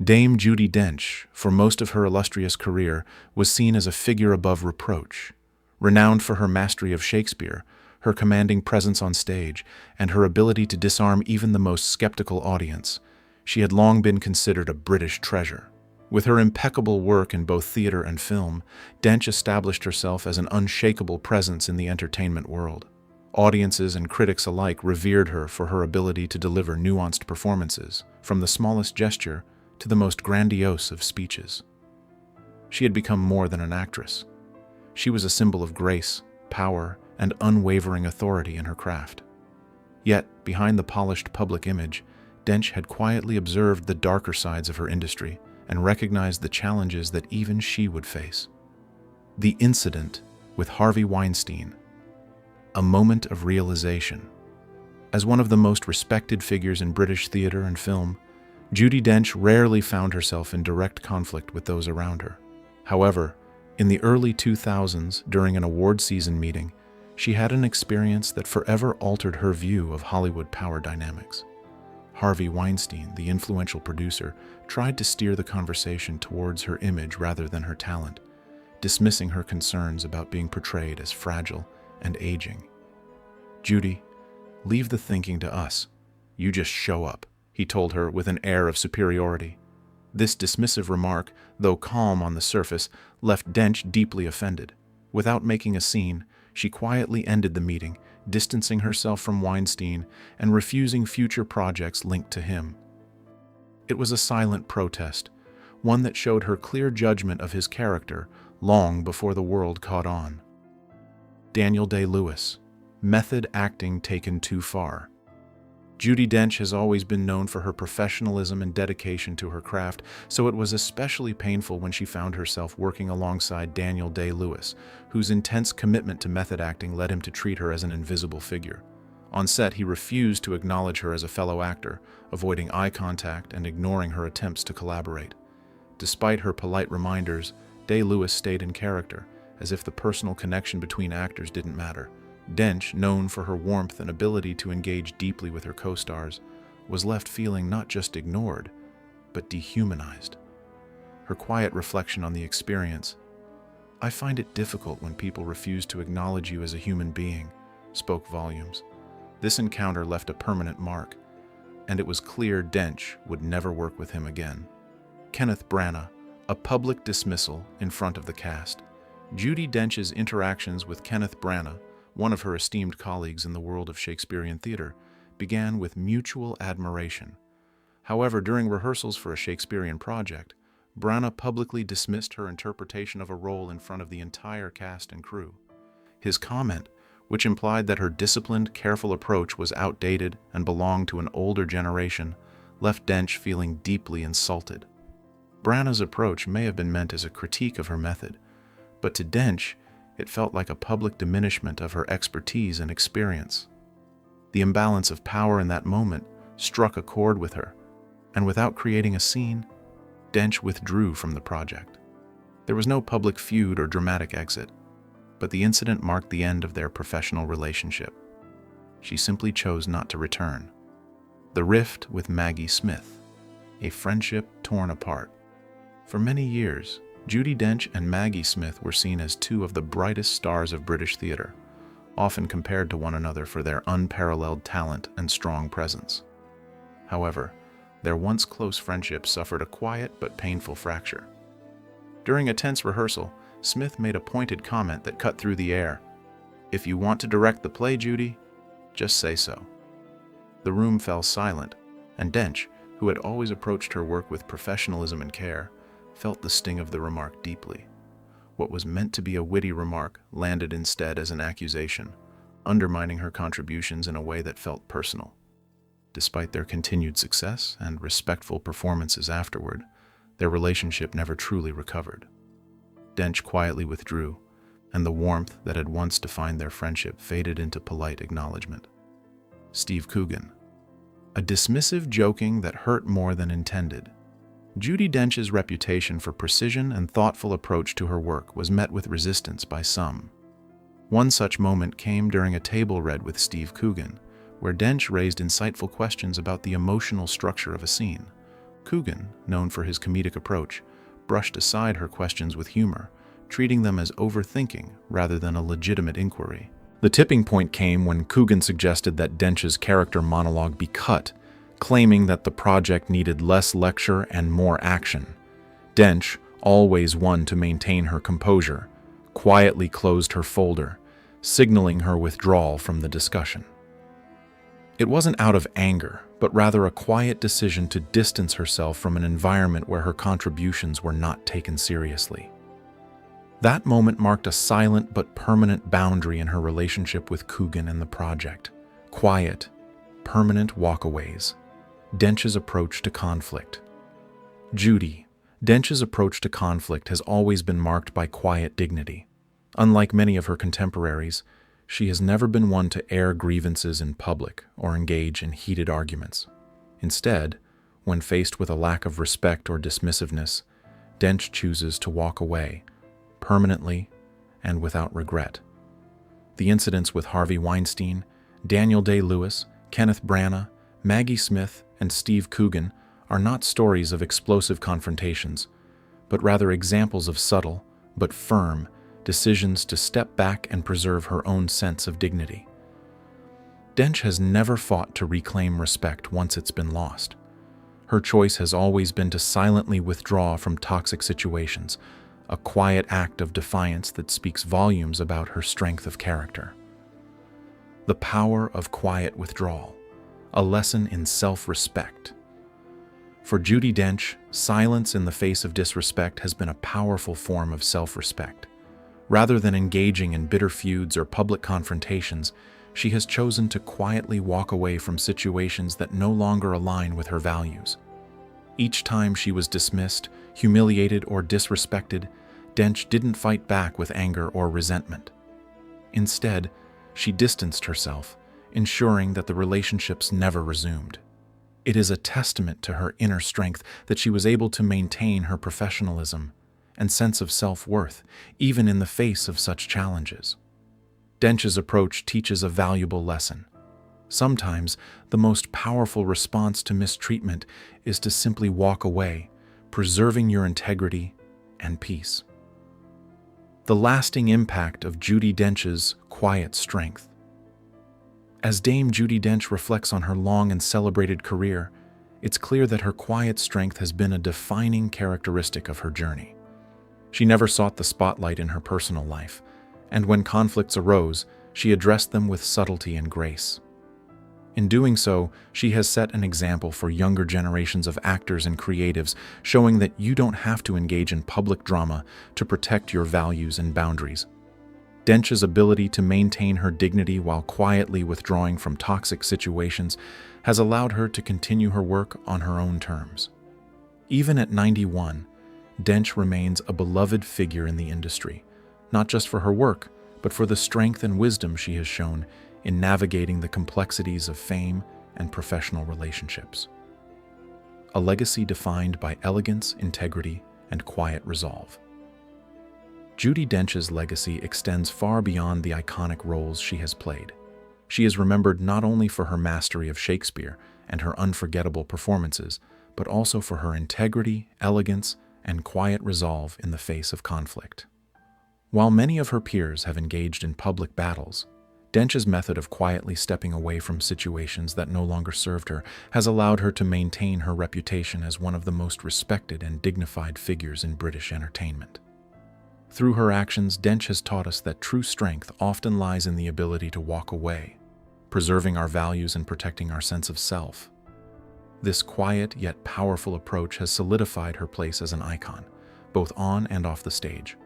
Dame Judi Dench, for most of her illustrious career, was seen as a figure above reproach. Renowned for her mastery of Shakespeare, her commanding presence on stage, and her ability to disarm even the most skeptical audience, she had long been considered a British treasure. With her impeccable work in both theater and film, Dench established herself as an unshakable presence in the entertainment world. Audiences and critics alike revered her for her ability to deliver nuanced performances, from the smallest gesture to the most grandiose of speeches. She had become more than an actress. She was a symbol of grace, power, and unwavering authority in her craft. Yet, behind the polished public image, Dench had quietly observed the darker sides of her industry and recognized the challenges that even she would face. The incident with Harvey Weinstein, a moment of realization. As one of the most respected figures in British theater and film, Judi Dench rarely found herself in direct conflict with those around her. However, in the early 2000s, during an award season meeting, she had an experience that forever altered her view of Hollywood power dynamics. Harvey Weinstein, the influential producer, tried to steer the conversation towards her image rather than her talent, dismissing her concerns about being portrayed as fragile and aging. "Judi, leave the thinking to us. You just show up," he told her with an air of superiority. This dismissive remark, though calm on the surface, left Dench deeply offended. Without making a scene, she quietly ended the meeting, distancing herself from Weinstein and refusing future projects linked to him. It was a silent protest, one that showed her clear judgment of his character long before the world caught on. Daniel Day-Lewis, method acting taken too far. Judi Dench has always been known for her professionalism and dedication to her craft, so it was especially painful when she found herself working alongside Daniel Day-Lewis, whose intense commitment to method acting led him to treat her as an invisible figure. On set, he refused to acknowledge her as a fellow actor, avoiding eye contact and ignoring her attempts to collaborate. Despite her polite reminders, Day-Lewis stayed in character, as if the personal connection between actors didn't matter. Dench, known for her warmth and ability to engage deeply with her co-stars, was left feeling not just ignored, but dehumanized. Her quiet reflection on the experience, "I find it difficult when people refuse to acknowledge you as a human being," spoke volumes. This encounter left a permanent mark, and it was clear Dench would never work with him again. Kenneth Branagh, a public dismissal in front of the cast. Judi Dench's interactions with Kenneth Branagh, one of her esteemed colleagues in the world of Shakespearean theater, began with mutual admiration. However, during rehearsals for a Shakespearean project, Branagh publicly dismissed her interpretation of a role in front of the entire cast and crew. His comment, which implied that her disciplined, careful approach was outdated and belonged to an older generation, left Dench feeling deeply insulted. Branagh's approach may have been meant as a critique of her method, but to Dench, it felt like a public diminishment of her expertise and experience. The imbalance of power in that moment struck a chord with her, and without creating a scene, Dench withdrew from the project. There was no public feud or dramatic exit, but the incident marked the end of their professional relationship. She simply chose not to return. The rift with Maggie Smith, a friendship torn apart. For many years, Judi Dench and Maggie Smith were seen as two of the brightest stars of British theater, often compared to one another for their unparalleled talent and strong presence. However, their once close friendship suffered a quiet but painful fracture. During a tense rehearsal, Smith made a pointed comment that cut through the air. "If you want to direct the play, Judi, just say so." The room fell silent, and Dench, who had always approached her work with professionalism and care, felt the sting of the remark deeply. What was meant to be a witty remark landed instead as an accusation, undermining her contributions in a way that felt personal. Despite their continued success and respectful performances afterward, their relationship never truly recovered. Dench quietly withdrew, and the warmth that had once defined their friendship faded into polite acknowledgement. Steve Coogan. A dismissive joking that hurt more than intended. Judi Dench's reputation for precision and thoughtful approach to her work was met with resistance by some. One such moment came during a table read with Steve Coogan, where Dench raised insightful questions about the emotional structure of a scene. Coogan, known for his comedic approach, brushed aside her questions with humor, treating them as overthinking rather than a legitimate inquiry. The tipping point came when Coogan suggested that Dench's character monologue be cut, claiming that the project needed less lecture and more action. Dench, always one to maintain her composure, quietly closed her folder, signaling her withdrawal from the discussion. It wasn't out of anger, but rather a quiet decision to distance herself from an environment where her contributions were not taken seriously. That moment marked a silent but permanent boundary in her relationship with Coogan and the project. Quiet, permanent walkaways. Dench's approach to conflict. Judi Dench's approach to conflict has always been marked by quiet dignity. Unlike many of her contemporaries, she has never been one to air grievances in public or engage in heated arguments. Instead, when faced with a lack of respect or dismissiveness, Dench chooses to walk away, permanently and without regret. The incidents with Harvey Weinstein, Daniel Day-Lewis, Kenneth Branagh, Maggie Smith, and Steve Coogan are not stories of explosive confrontations, but rather examples of subtle, but firm, decisions to step back and preserve her own sense of dignity. Dench has never fought to reclaim respect once it's been lost. Her choice has always been to silently withdraw from toxic situations, a quiet act of defiance that speaks volumes about her strength of character. The power of quiet withdrawal, a lesson in self-respect. For Judi Dench, silence in the face of disrespect has been a powerful form of self-respect. Rather than engaging in bitter feuds or public confrontations, she has chosen to quietly walk away from situations that no longer align with her values. Each time she was dismissed, humiliated, or disrespected, Dench didn't fight back with anger or resentment. Instead, she distanced herself, ensuring that the relationships never resumed. It is a testament to her inner strength that she was able to maintain her professionalism and sense of self-worth, even in the face of such challenges. Dench's approach teaches a valuable lesson. Sometimes, the most powerful response to mistreatment is to simply walk away, preserving your integrity and peace. The lasting impact of Judi Dench's quiet strength. As Dame Judi Dench reflects on her long and celebrated career, it's clear that her quiet strength has been a defining characteristic of her journey. She never sought the spotlight in her personal life, and when conflicts arose, she addressed them with subtlety and grace. In doing so, she has set an example for younger generations of actors and creatives, showing that you don't have to engage in public drama to protect your values and boundaries. Dench's ability to maintain her dignity while quietly withdrawing from toxic situations has allowed her to continue her work on her own terms. Even at 91, Dench remains a beloved figure in the industry, not just for her work, but for the strength and wisdom she has shown in navigating the complexities of fame and professional relationships. A legacy defined by elegance, integrity, and quiet resolve. Judi Dench's legacy extends far beyond the iconic roles she has played. She is remembered not only for her mastery of Shakespeare and her unforgettable performances, but also for her integrity, elegance, and quiet resolve in the face of conflict. While many of her peers have engaged in public battles, Dench's method of quietly stepping away from situations that no longer served her has allowed her to maintain her reputation as one of the most respected and dignified figures in British entertainment. Through her actions, Dench has taught us that true strength often lies in the ability to walk away, preserving our values and protecting our sense of self. This quiet yet powerful approach has solidified her place as an icon, both on and off the stage.